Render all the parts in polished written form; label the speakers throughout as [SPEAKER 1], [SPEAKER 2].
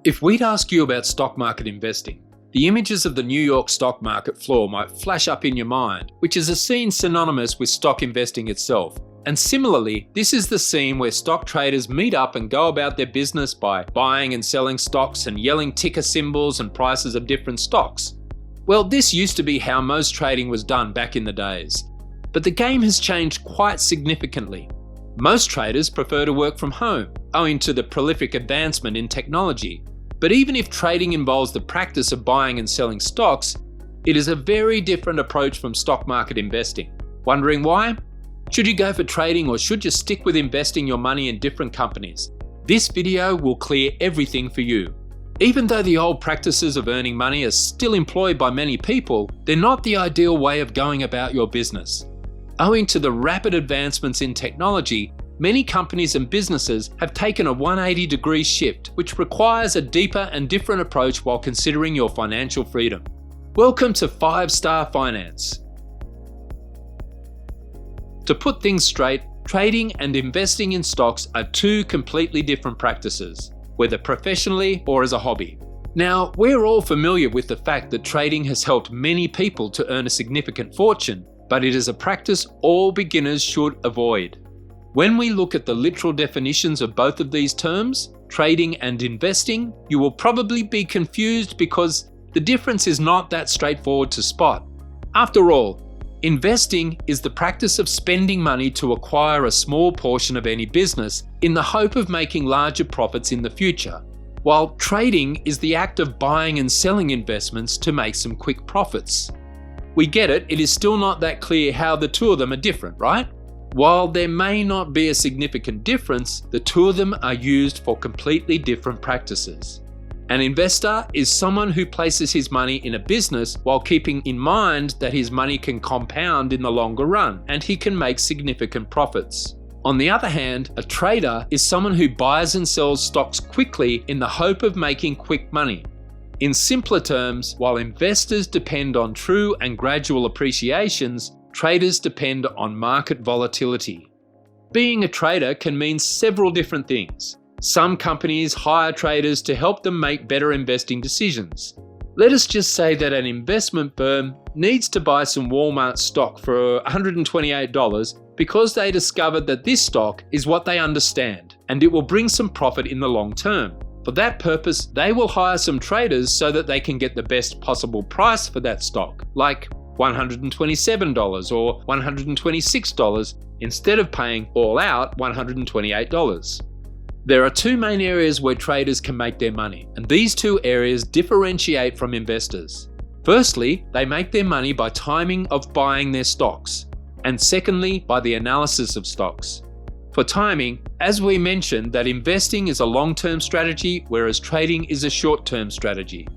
[SPEAKER 1] If we'd ask you about stock market investing, the images of the New York stock market floor might flash up in your mind, which is a scene synonymous with stock investing itself. And similarly, this is the scene where stock traders meet up and go about their business by buying and selling stocks and yelling ticker symbols and prices of different stocks. Well, this used to be how most trading was done back in the days. But the game has changed quite significantly. Most traders prefer to work from home, owing to the prolific advancement in technology. But even if trading involves the practice of buying and selling stocks, it is a very different approach from stock market investing. Wondering why? Should you go for trading or should you stick with investing your money in different companies? This video will clear everything for you. Even though the old practices of earning money are still employed by many people, they're not the ideal way of going about your business. Owing to the rapid advancements in technology, many companies and businesses have taken a 180-degree shift, which requires a deeper and different approach while considering your financial freedom. Welcome to 5-Star Finance. To put things straight, trading and investing in stocks are two completely different practices, whether professionally or as a hobby. Now, we're all familiar with the fact that trading has helped many people to earn a significant fortune, but it is a practice all beginners should avoid. When we look at the literal definitions of both of these terms, trading and investing, you will probably be confused because the difference is not that straightforward to spot. After all, investing is the practice of spending money to acquire a small portion of any business in the hope of making larger profits in the future, while trading is the act of buying and selling investments to make some quick profits. We get it, it is still not that clear how the two of them are different, right? While there may not be a significant difference, the two of them are used for completely different practices. An investor is someone who places his money in a business while keeping in mind that his money can compound in the longer run and he can make significant profits. On the other hand, a trader is someone who buys and sells stocks quickly in the hope of making quick money. In simpler terms, while investors depend on true and gradual appreciations, traders depend on market volatility. Being a trader can mean several different things. Some companies hire traders to help them make better investing decisions. Let us just say that an investment firm needs to buy some Walmart stock for $128 because they discovered that this stock is what they understand and it will bring some profit in the long term. For that purpose, they will hire some traders so that they can get the best possible price for that stock, like $127 or $126 instead of paying all out $128. There are two main areas where traders can make their money, and these two areas differentiate from investors. Firstly, they make their money by timing of buying their stocks, and secondly, by the analysis of stocks. For timing, as we mentioned, that investing is a long-term strategy, whereas trading is a short-term strategy.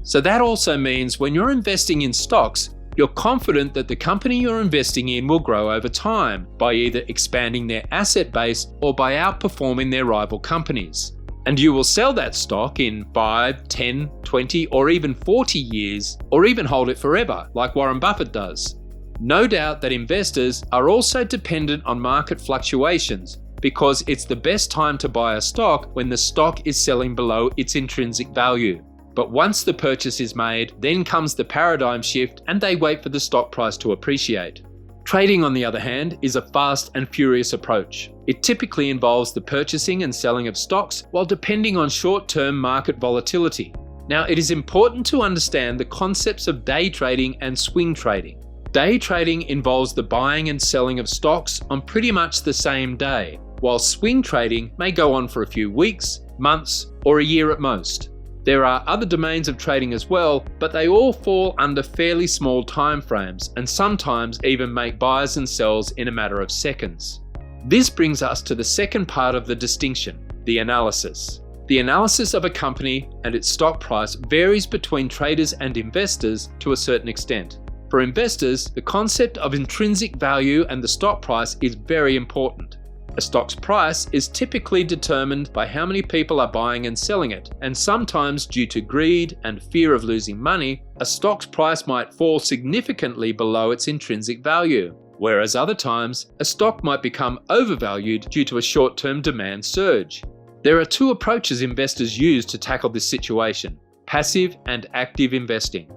[SPEAKER 1] So that also means when you're investing in stocks, you're confident that the company you're investing in will grow over time by either expanding their asset base or by outperforming their rival companies. And you will sell that stock in 5, 10, 20, or even 40 years, or even hold it forever, like Warren Buffett does. No doubt that investors are also dependent on market fluctuations because it's the best time to buy a stock when the stock is selling below its intrinsic value. But once the purchase is made, then comes the paradigm shift and they wait for the stock price to appreciate. Trading, on the other hand, is a fast and furious approach. It typically involves the purchasing and selling of stocks while depending on short-term market volatility. Now, it is important to understand the concepts of day trading and swing trading. Day trading involves the buying and selling of stocks on pretty much the same day, while swing trading may go on for a few weeks, months, or a year at most. There are other domains of trading as well, but they all fall under fairly small time frames and sometimes even make buys and sells in a matter of seconds. This brings us to the second part of the distinction, the analysis. The analysis of a company and its stock price varies between traders and investors to a certain extent. For investors, the concept of intrinsic value and the stock price is very important. A stock's price is typically determined by how many people are buying and selling it, and sometimes due to greed and fear of losing money, a stock's price might fall significantly below its intrinsic value, whereas other times, a stock might become overvalued due to a short-term demand surge. There are two approaches investors use to tackle this situation: passive and active investing.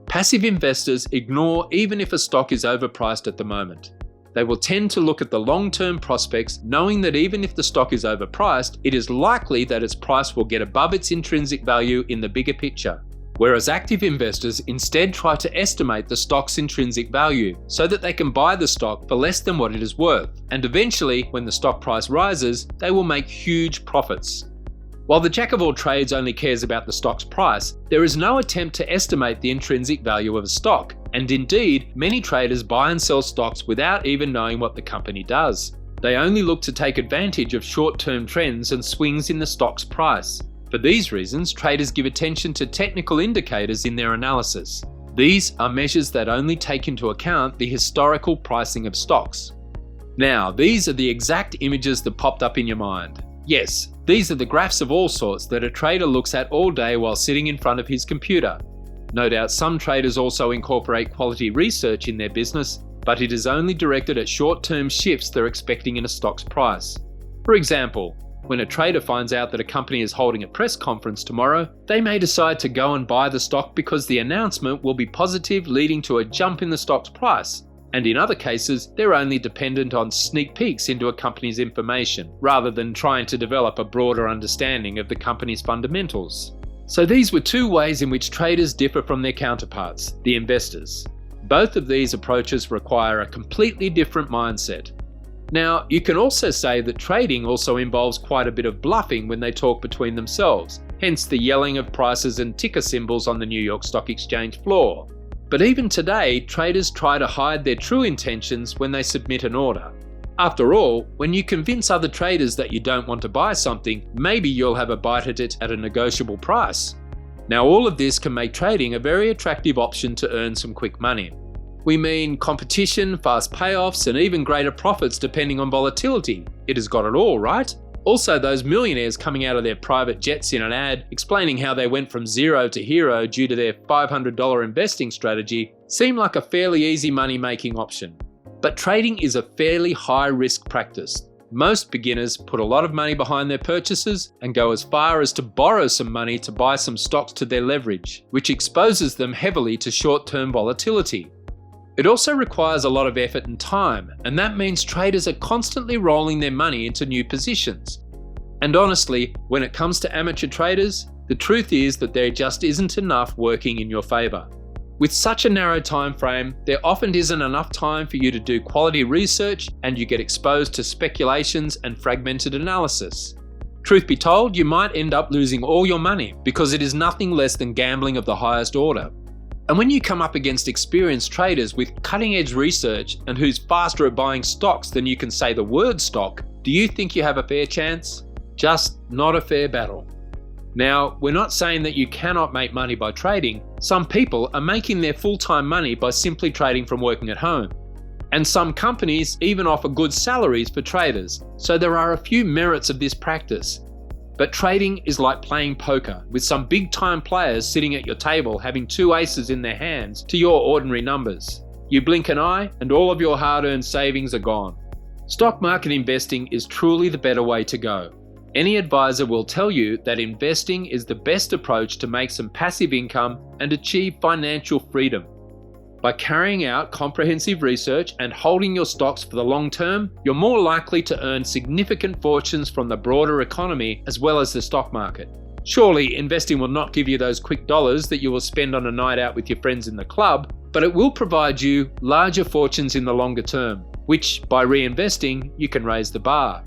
[SPEAKER 1] Passive investors ignore even if a stock is overpriced at the moment. They will tend to look at the long-term prospects, knowing that even if the stock is overpriced, it is likely that its price will get above its intrinsic value in the bigger picture. Whereas active investors instead try to estimate the stock's intrinsic value so that they can buy the stock for less than what it is worth, and eventually, when the stock price rises, they will make huge profits. While the jack of all trades only cares about the stock's price, there is no attempt to estimate the intrinsic value of a stock, and indeed, many traders buy and sell stocks without even knowing what the company does. They only look to take advantage of short-term trends and swings in the stock's price. For these reasons, traders give attention to technical indicators in their analysis. These are measures that only take into account the historical pricing of stocks. Now, these are the exact images that popped up in your mind. Yes, these are the graphs of all sorts that a trader looks at all day while sitting in front of his computer. No doubt some traders also incorporate quality research in their business, but it is only directed at short-term shifts they're expecting in a stock's price. For example, when a trader finds out that a company is holding a press conference tomorrow, they may decide to go and buy the stock because the announcement will be positive, leading to a jump in the stock's price. And in other cases, they're only dependent on sneak peeks into a company's information, rather than trying to develop a broader understanding of the company's fundamentals. So these were two ways in which traders differ from their counterparts, the investors. Both of these approaches require a completely different mindset. Now, you can also say that trading also involves quite a bit of bluffing when they talk between themselves, hence the yelling of prices and ticker symbols on the New York Stock Exchange floor. But even today, traders try to hide their true intentions when they submit an order. After all, when you convince other traders that you don't want to buy something, maybe you'll have a bite at it at a negotiable price. Now, all of this can make trading a very attractive option to earn some quick money. We mean competition, fast payoffs, and even greater profits depending on volatility. It has got it all, right? Also, those millionaires coming out of their private jets in an ad explaining how they went from zero to hero due to their $500 investing strategy seem like a fairly easy money-making option. But trading is a fairly high-risk practice. Most beginners put a lot of money behind their purchases and go as far as to borrow some money to buy some stocks to their leverage, which exposes them heavily to short-term volatility. It also requires a lot of effort and time, and that means traders are constantly rolling their money into new positions. And honestly, when it comes to amateur traders, the truth is that there just isn't enough working in your favour. With such a narrow time frame, there often isn't enough time for you to do quality research, and you get exposed to speculations and fragmented analysis. Truth be told, you might end up losing all your money because it is nothing less than gambling of the highest order. And when you come up against experienced traders with cutting-edge research and who's faster at buying stocks than you can say the word stock, do you think you have a fair chance? Just not a fair battle. Now, we're not saying that you cannot make money by trading. Some people are making their full-time money by simply trading from working at home. And some companies even offer good salaries for traders, so there are a few merits of this practice. But trading is like playing poker, with some big-time players sitting at your table having two aces in their hands to your ordinary numbers. You blink an eye and all of your hard-earned savings are gone. Stock market investing is truly the better way to go. Any advisor will tell you that investing is the best approach to make some passive income and achieve financial freedom. By carrying out comprehensive research and holding your stocks for the long term, you're more likely to earn significant fortunes from the broader economy as well as the stock market. Surely, investing will not give you those quick dollars that you will spend on a night out with your friends in the club, but it will provide you larger fortunes in the longer term, which, by reinvesting, you can raise the bar.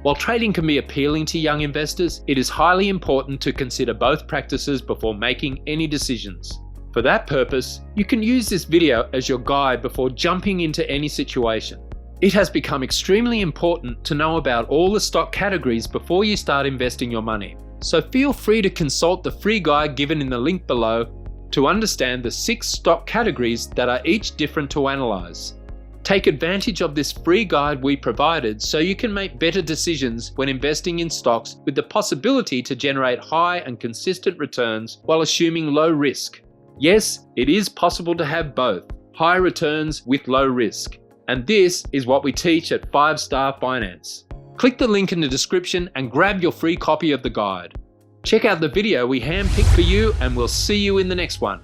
[SPEAKER 1] While trading can be appealing to young investors, it is highly important to consider both practices before making any decisions. For that purpose, you can use this video as your guide before jumping into any situation. It has become extremely important to know about all the stock categories before you start investing your money. So feel free to consult the free guide given in the link below to understand the 6 stock categories that are each different to analyze. Take advantage of this free guide we provided so you can make better decisions when investing in stocks with the possibility to generate high and consistent returns while assuming low risk. Yes, it is possible to have both, high returns with low risk. And this is what we teach at 5 Star Finance. Click the link in the description and grab your free copy of the guide. Check out the video we handpicked for you, and we'll see you in the next one.